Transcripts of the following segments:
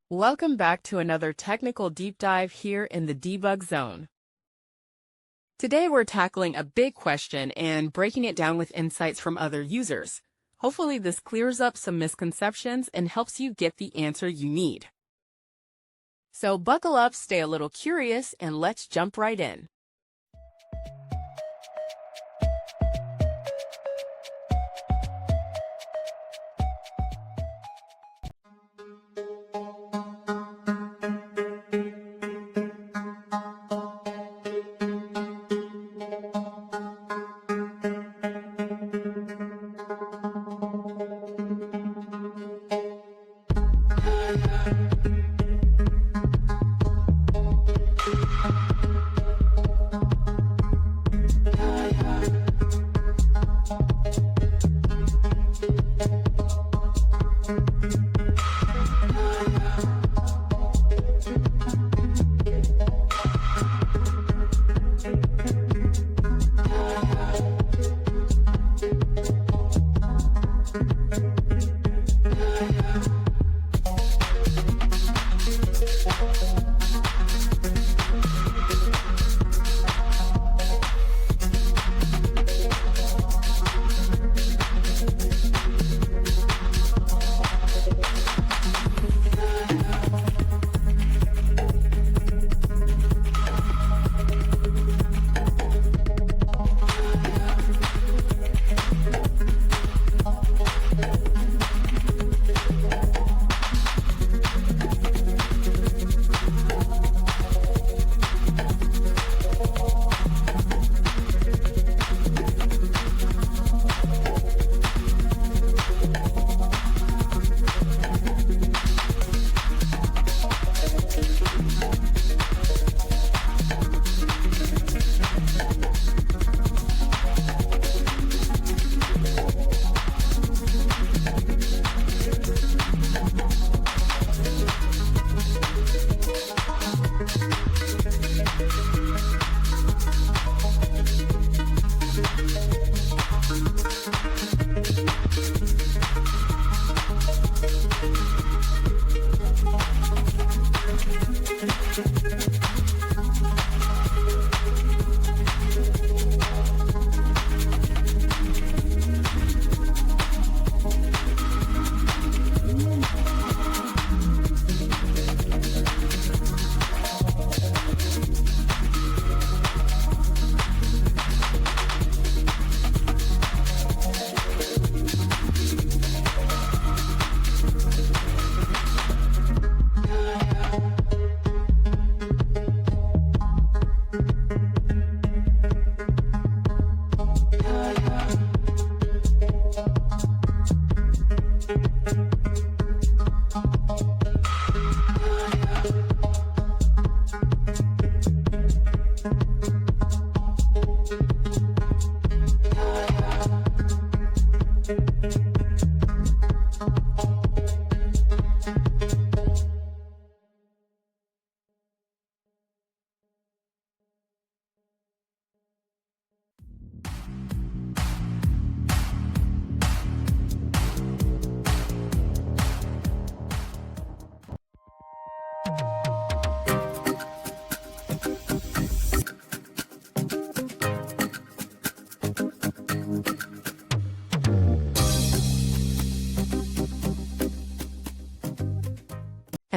Welcome back to another technical deep dive here in the debug zone. Today we're tackling a big question and breaking it down with insights from other users. Hopefully this clears up some misconceptions and helps you get the answer you need. So buckle up, stay a little curious, and let's jump right in.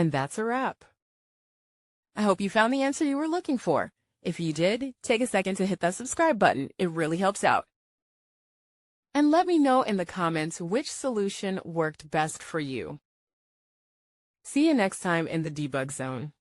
And that's a wrap. I hope you found the answer you were looking for. If you did, take a second to hit that subscribe button. It really helps out. And let me know in the comments which solution worked best for you. See you next time in the debug zone.